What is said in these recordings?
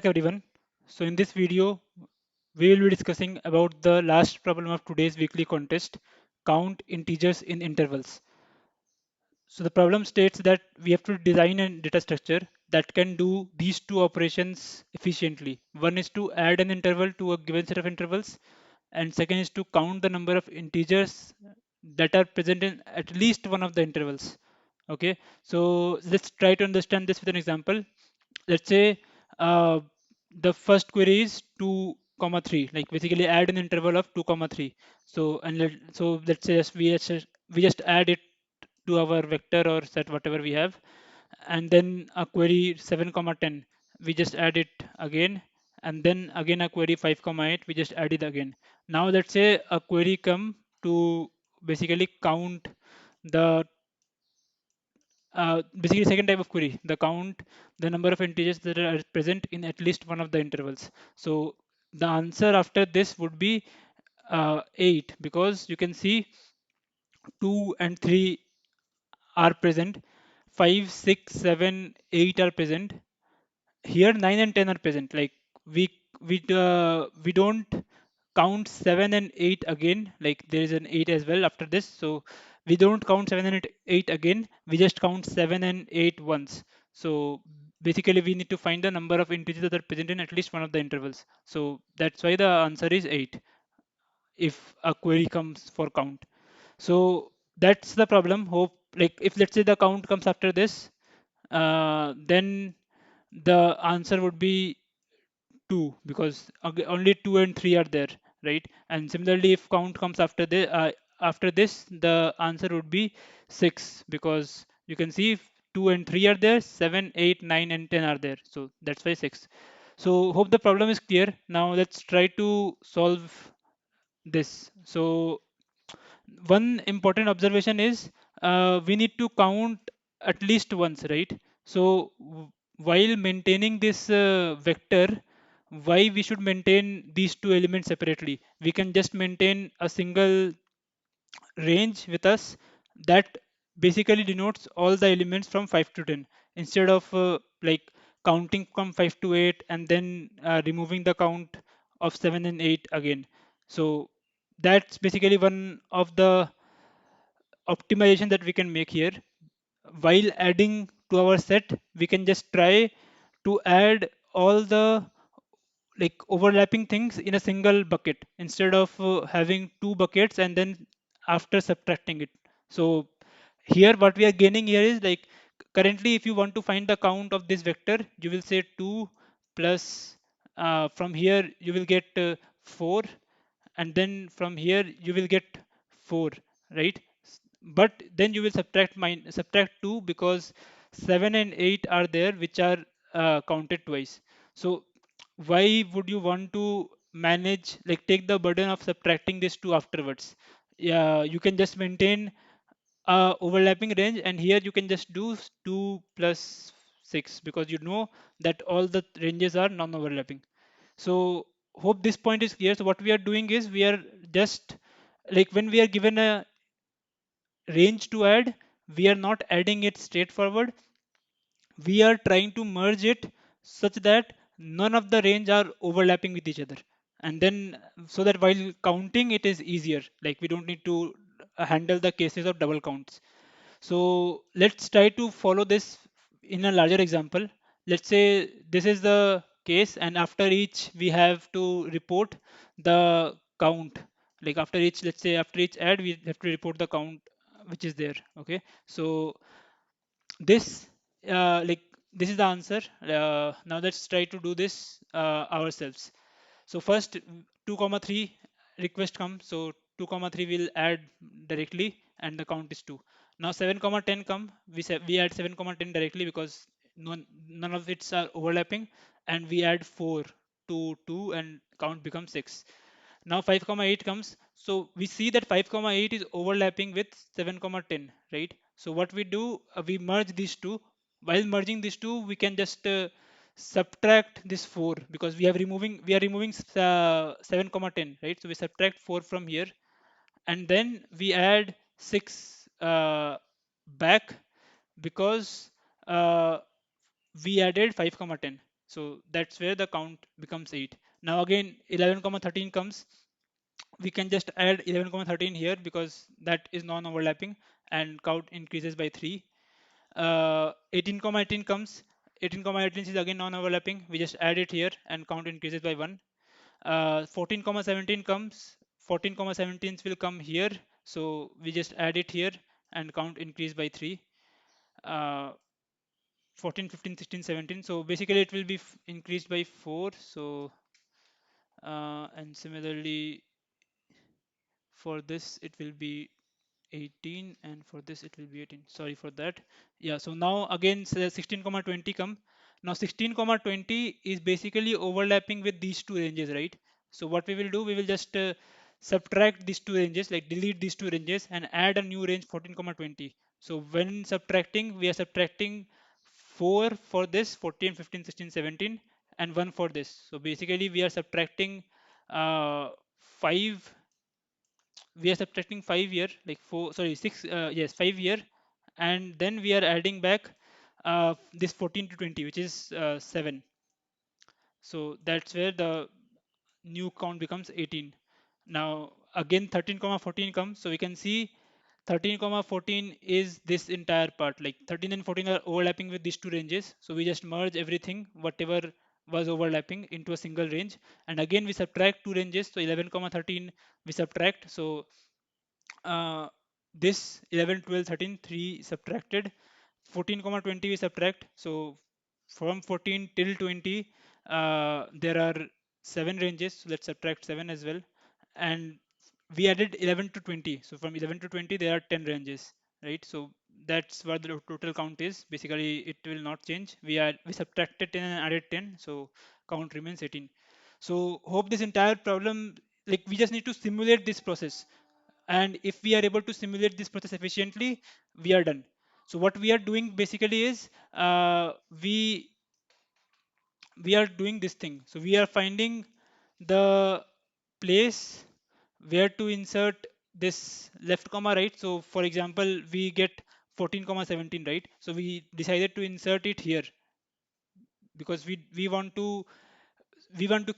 Everyone. So in this video, we will be discussing about the last problem of today's weekly contest, count integers in intervals. So the problem states that we have to design a data structure that can do these two operations efficiently. One is to add an interval to a given set of intervals, and second is to count the number of integers that are present in at least one of the intervals. Okay, so let's try to understand this with an example. Let's say uh, the first query is 2 comma 3, like basically add an interval of 2 comma 3. So let's say we just add it to our vector or set whatever we have, and then a query 7 comma 10, we just add it again, and then again a query 5 comma 8, we just add it again. Now let's say a query come to basically count the basically second type of query, the count the number of integers that are present in at least one of the intervals. So the answer after this would be 8, because you can see 2 and 3 are present, 5, 6, 7, 8 are present. Here 9 and 10 are present. Like we don't count 7 and 8 again. Like there is an 8 as well after this. So we don't count 7 and 8 again. We just count 7 and 8 once. So basically we need to find the number of integers that are present in at least one of the intervals. So that's why the answer is 8 if a query comes for count. So that's the problem. Hope, like, if let's say the count comes after this, then the answer would be 2, because only 2 and 3 are there, right? And similarly, if count comes after this, the answer would be 6, because you can see if 2 and 3 are there, 7, 8, 9, and 10 are there. So that's why 6. So hope the problem is clear. Now let's try to solve this. So one important observation is we need to count at least once, right? So while maintaining this vector, why we should maintain these two elements separately? We can just maintain a single range with us that basically denotes all the elements from 5 to 10, instead of like counting from 5 to 8 and then removing the count of 7 and 8 again. So that's basically one of the optimization that we can make here. While adding to our set, we can just try to add all the like overlapping things in a single bucket, instead of having two buckets and then after subtracting it. So here what we are gaining here is, like, currently if you want to find the count of this vector, you will say 2 plus from here you will get 4, and then from here you will get 4, right? But then you will subtract 2, because 7 and 8 are there, which are counted twice. So why would you want to manage, like, take the burden of subtracting this 2 afterwards? Yeah, you can just maintain overlapping range, and here you can just do 2 plus 6, because you know that all the ranges are non-overlapping. So hope this point is clear. So what we are doing is, we are just, like, when we are given a range to add, we are not adding it straightforward. We are trying to merge it such that none of the range are overlapping with each other, and then so that while counting it is easier, like we don't need to handle the cases of double counts. So let's try to follow this in a larger example. Let's say this is the case, and after each we have to report the count. Like after each, let's say after each add, we have to report the count which is there. Okay, so this like this is the answer. Now let's try to do this ourselves. So first 2 comma 3 request comes, so 2 comma 3 will add directly, and the count is 2. Now 7 comma 10 come, we add 7 comma 10 directly, because none of its are overlapping, and we add 4 to 2 and count becomes 6. Now 5 comma 8 comes, so we see that 5 comma 8 is overlapping with 7 comma 10, right? So what we do, we merge these two. While merging these two, we can just subtract this 4, because we are removing 7 comma 10, right? So we subtract 4 from here, and then we add 6 back, because uh, we added 5 comma 10. So that's where the count becomes 8. Now again 11 comma 13 comes, we can just add 11 comma 13 here because that is non-overlapping and count increases by 3. 18 comma 18 comes, 18 comma 18 is again non-overlapping, we just add it here and count increases by 1. 14 comma 17 comes, 14 comma 17 will come here, so we just add it here and count increase by 3. 14, 15, 16, 17, so basically it will be increased by 4. So and similarly for this it will be 18, and for this it will be 18, sorry for that. Yeah, so now again 16 comma 20 come. Now 16 comma 20 is basically overlapping with these two ranges, right? So what we will do, we will just subtract these two ranges, like delete these two ranges and add a new range 14 comma 20. So when subtracting, we are subtracting 4 for this 14, 15, 16, 17 and 1 for this. So basically we are subtracting 5, we are subtracting 5 here, like 4, sorry 6, yes 5 here, and then we are adding back this 14 to 20, which is 7. So that's where the new count becomes 18. Now again 13 comma 14 comes, so we can see 13 comma 14 is this entire part, like 13 and 14 are overlapping with these two ranges, so we just merge everything whatever was overlapping into a single range, and again we subtract two ranges, so 11 comma 13 we subtract. So uh, this 11, 12, 13, 3 subtracted, 14 comma 20 we subtract. So from 14 till 20 there are 7 ranges, so let's subtract 7 as well, and we added 11 to 20, so from 11 to 20 there are 10 ranges, right? So that's what the total count is. Basically it will not change, we subtracted 10 and added 10, so count remains 18. So hope this entire problem, like we just need to simulate this process, and if we are able to simulate this process efficiently, we are done. So what we are doing basically is we are doing this thing, so we are finding the place where to insert this left comma right. So for example we get 14 comma 17, right? So we decided to insert it here because we want to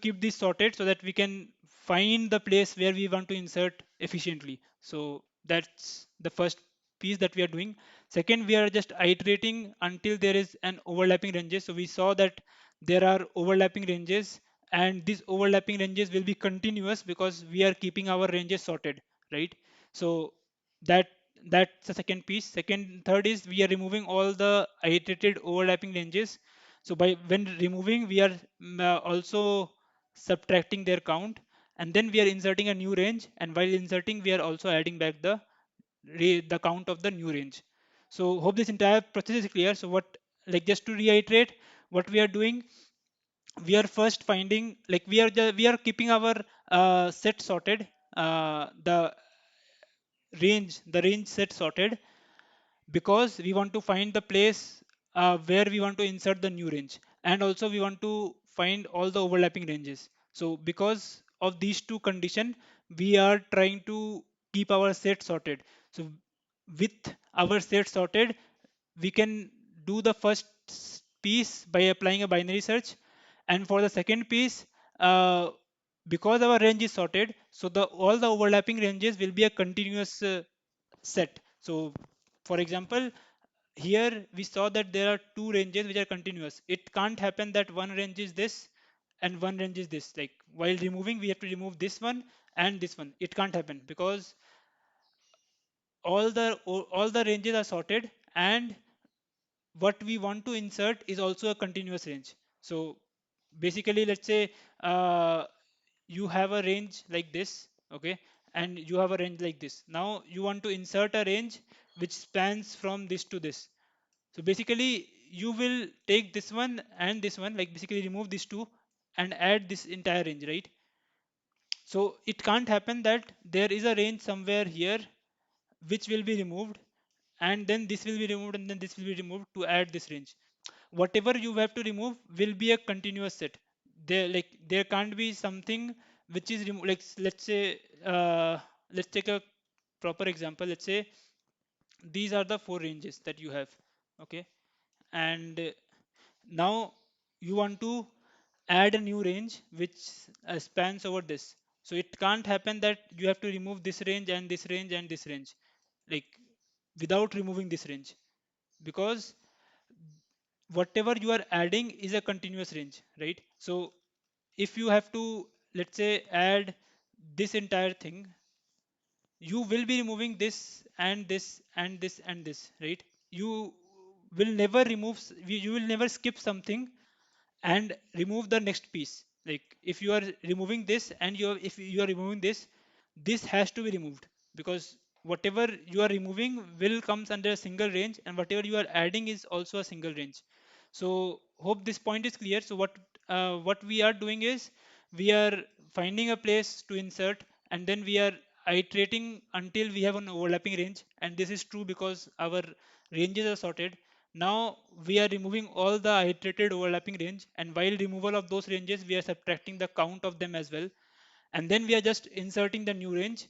keep this sorted so that we can find the place where we want to insert efficiently. So that's the first piece that we are doing. Second, we are just iterating until there is an overlapping ranges. So we saw that there are overlapping ranges, and these overlapping ranges will be continuous because we are keeping our ranges sorted, right? So that that's the second piece. Third is we are removing all the iterated overlapping ranges. So by when removing, we are also subtracting their count, and then we are inserting a new range. And while inserting, we are also adding back the count of the new range. So hope this entire process is clear. So what, like just to reiterate, what we are doing, we are first finding, like we are keeping our set sorted, the range set sorted, because we want to find the place where we want to insert the new range, and also we want to find all the overlapping ranges. So because of these two condition, we are trying to keep our set sorted. So with our set sorted, we can do the first piece by applying a binary search, and for the second piece, uh, because our range is sorted, so the all the overlapping ranges will be a continuous set. So for example, here we saw that there are two ranges which are continuous. It can't happen that one range is this and one range is this. Like while removing, we have to remove this one and this one. It can't happen because all the ranges are sorted, and what we want to insert is also a continuous range. So basically, let's say you have a range like this, okay, and you have a range like this. Now you want to insert a range which spans from this to this. So basically, you will take this one and this one, like basically remove these two and add this entire range, right? So it can't happen that there is a range somewhere here which will be removed, and then this will be removed, and then this will be removed to add this range. Whatever you have to remove will be a continuous set. There can't be something which is removed. Like let's take a proper example. Let's say these are the four ranges that you have, okay, and now you want to add a new range which spans over this. So it can't happen that you have to remove this range and this range and this range, like without removing this range, because whatever you are adding is a continuous range, right? So if you have to, let's say, add this entire thing, you will be removing this and this and this and this, right? You will never you will never skip something and remove the next piece. Like if you are removing this and if you are removing this, this has to be removed, because whatever you are removing will comes under a single range, and whatever you are adding is also a single range. So hope this point is clear. So what we are doing is we are finding a place to insert, and then we are iterating until we have an overlapping range, and this is true because our ranges are sorted. Now we are removing all the iterated overlapping range, and while removal of those ranges we are subtracting the count of them as well, and then we are just inserting the new range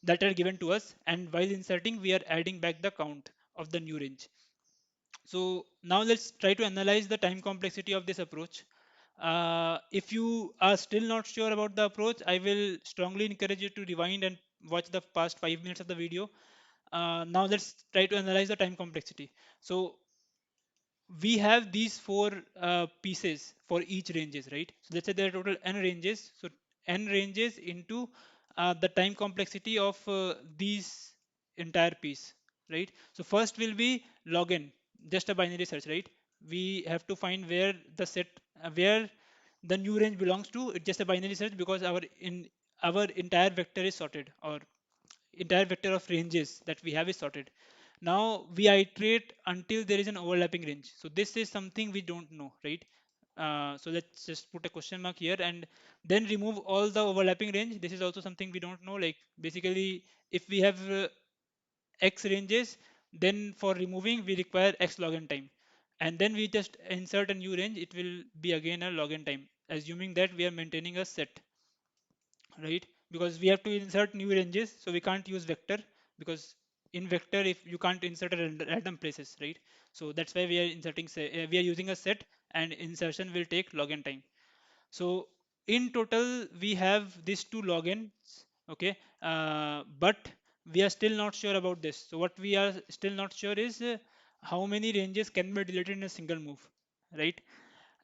that are given to us, and while inserting we are adding back the count of the new range. So now let's try to analyze the time complexity of this approach. If you are still not sure about the approach, I will strongly encourage you to rewind and watch the past 5 minutes of the video. Now let's try to analyze the time complexity. So we have these four pieces for each ranges, right? So let's say there are total n ranges. So n ranges into the time complexity of these entire piece, right? So first will be log n, just a binary search, right? We have to find where the where the new range belongs to. It's just a binary search because our entire vector is sorted, or entire vector of ranges that we have is sorted. Now we iterate until there is an overlapping range. So this is something we don't know, right? So let's just put a question mark here and then remove all the overlapping range. This is also something we don't know. Like basically, if we have x ranges, then for removing we require x log n time. And then we just insert a new range. It will be again a log n time, assuming that we are maintaining a set, right? Because we have to insert new ranges, so we can't use vector, because in vector if you can't insert a random places, right? So that's why we are we are using a set, and insertion will take log n time. So in total we have these two logins, okay? But we are still not sure about this. So what we are still not sure is how many ranges can be deleted in a single move, right?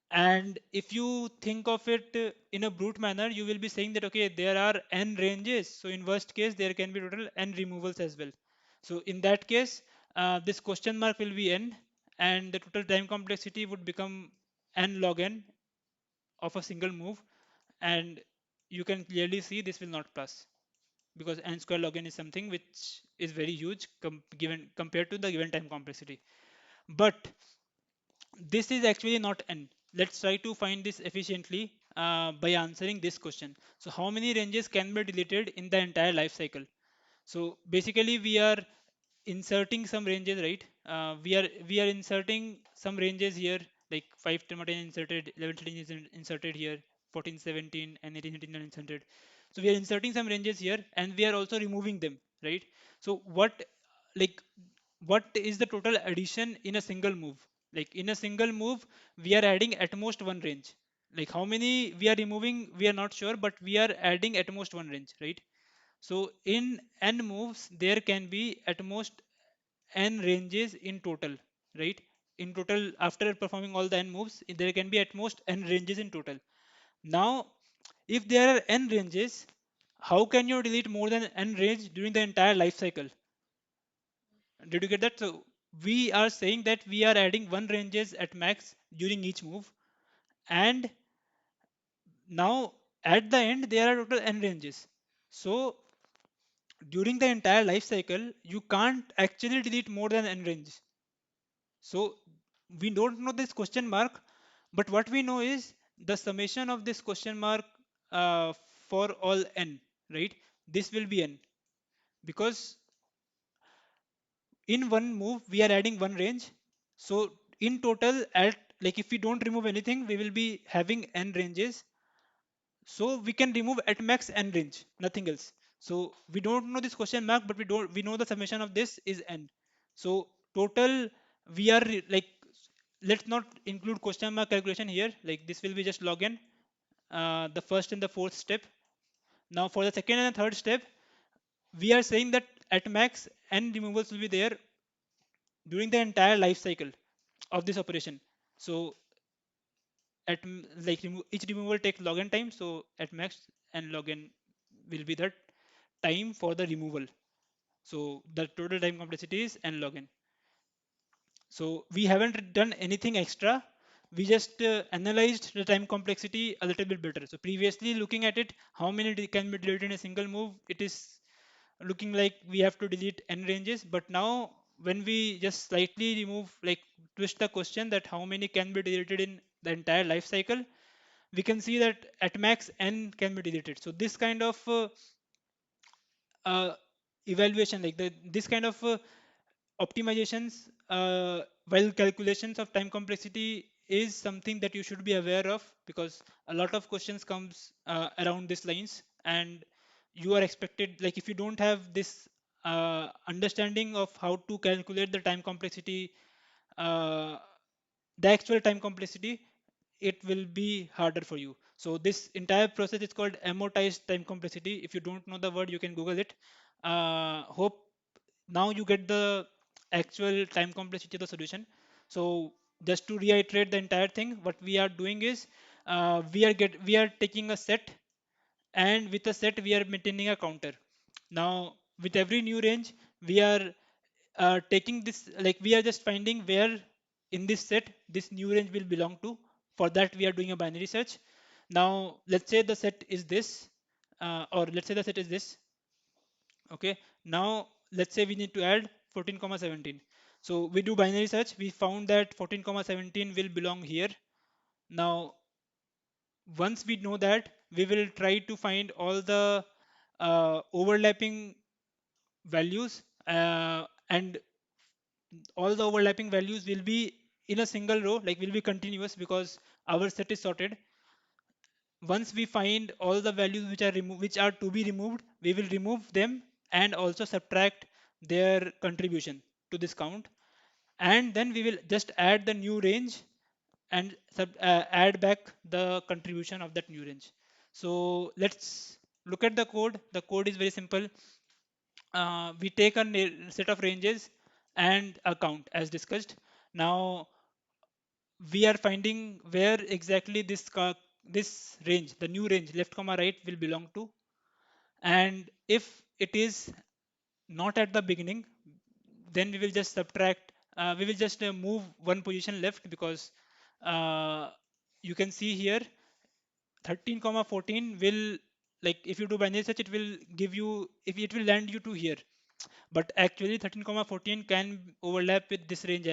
And if you think of it in a brute manner, you will be saying that okay, there are n ranges, so in worst case there can be total n removals as well. So in that case, this question mark will be n, and the total time complexity would become n log n of a single move, and you can clearly see this will not pass, because n square log n is something which is very huge given compared to the given time complexity. But this is actually not n. Let's try to find this efficiently by answering this question. So how many ranges can be deleted in the entire life cycle? So basically we are inserting some ranges, right? We are inserting some ranges here, like 5 to 10 inserted, 11 13 is inserted here, 14 17 and 18 19 are inserted. So we are inserting some ranges here, and we are also removing them, right? So like what is the total addition in a single move? Like in a single move we are adding at most one range. Like how many we are removing we are not sure, but we are adding at most one range, right? So in n moves, there can be at most n ranges in total, right? In total, after performing all the n moves, there can be at most n ranges in total. Now, if there are n ranges, how can you delete more than n range during the entire life cycle? Did you get that? So we are saying that we are adding one ranges at max during each move, and now at the end there are total n ranges. So during the entire life cycle, you can't actually delete more than n ranges. So we don't know this question mark, but what we know is the summation of this question mark for all n, right? This will be n, because in one move we are adding one range. So in total, at like if we don't remove anything, we will be having n ranges. So we can remove at max n range, nothing else. So we don't know this question mark, but we know the summation of this is n. So total we are like let's not include question mark calculation here. Like this will be just login, the first and the fourth step. Now for the second and third step, we are saying that at max n removals will be there during the entire life cycle of this operation. So each removal takes log n time. So at max n log n will be the time for the removal. So the total time complexity is n log n. So we haven't done anything extra. We just analyzed the time complexity a little bit better. So previously looking at it, how many can be deleted in a single move, it is looking like we have to delete n ranges. But now when we just slightly remove, like twist the question that how many can be deleted in the entire life cycle, we can see that at max n can be deleted. So this kind of uh, evaluation, like this kind of optimizations while calculations of time complexity is something that you should be aware of, because a lot of questions comes around these lines, and you are expected, like if you don't have this understanding of how to calculate the time complexity, uh, the actual time complexity, it will be harder for you. So this entire process is called amortized time complexity. If you don't know the word, you can Google it. Hope now you get the actual time complexity of the solution. So just to reiterate the entire thing, what we are doing is we are taking a set, and with a set we are maintaining a counter. Now with every new range, we are taking this, like we are just finding where in this set this new range will belong to. For that we are doing a binary search. Now let's say the set is this, or let's say the set is this. Okay, now let's say we need to add 14 comma 17. So we do binary search, we found that 14 comma 17 will belong here. Now once we know that, we will try to find all the overlapping values, and all the overlapping values will be in a single row, like will be continuous because our set is sorted. Once we find all the values which are to be removed, we will remove them and also subtract their contribution to this count, and then we will just add the new range and add back the contribution of that new range. So let's look at the code. The code is very simple. We take a set of ranges and a count as discussed. Now we are finding where exactly this range, the new range left comma right, will belong to. And if it is not at the beginning, then we will just subtract, we will just move one position left, because uh, you can see here 13 comma 14 will, like if you do binary search, it will give you, if it will land you to here. But actually 13 comma 14 can overlap with this range,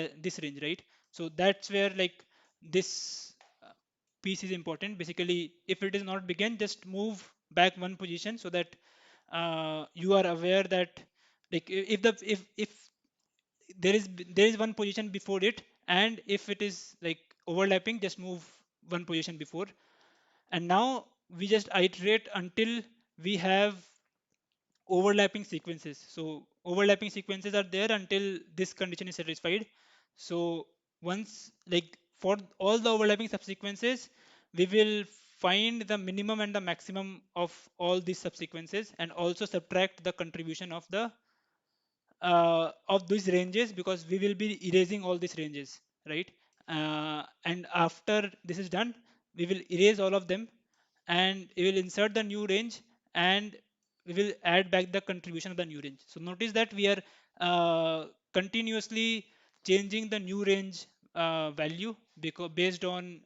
right? So that's where like this uh, piece is important. Basically if it is not begin, just move back one position, so that you are aware that, like if there is one position before it, and if it is like overlapping, just move one position before. And now we just iterate until we have overlapping sequences. So overlapping sequences are there until this condition is satisfied. So once, like for all the overlapping subsequences, we will find the minimum and the maximum of all these subsequences, and also subtract the contribution of these ranges, because we will be erasing all these ranges, right? And after this is done, we will erase all of them, and we will insert the new range, and we will add back the contribution of the new range. So notice that we are continuously changing the new range value, because based on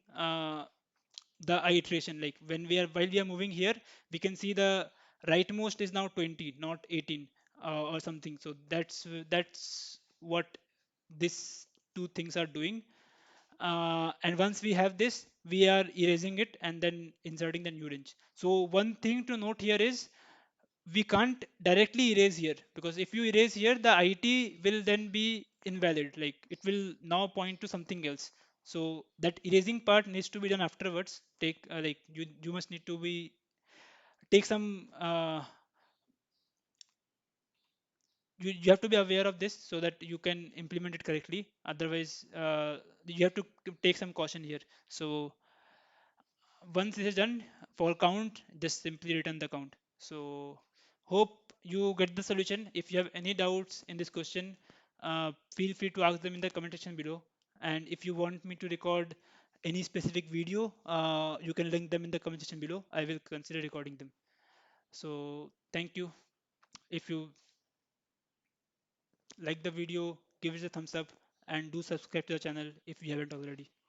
the iteration. Like when we are while we are moving here, we can see the rightmost is now 20, not 18, or something. So that's what these two things are doing. And once we have this, we are erasing it and then inserting the new range. So one thing to note here is we can't directly erase here, because if you erase here, the IT will then be invalid, like it will now point to something else. So that erasing part needs to be done afterwards. Take like you must need to be take some you have to be aware of this so that you can implement it correctly. Otherwise, you have to take some caution here. So once this is done, for count, just simply return the count. So hope you get the solution. If you have any doubts in this question, feel free to ask them in the comment section below. And if you want me to record any specific video, you can link them in the comment section below. I will consider recording them. So thank you. If you like the video, give it a thumbs up and do subscribe to the channel if you haven't already.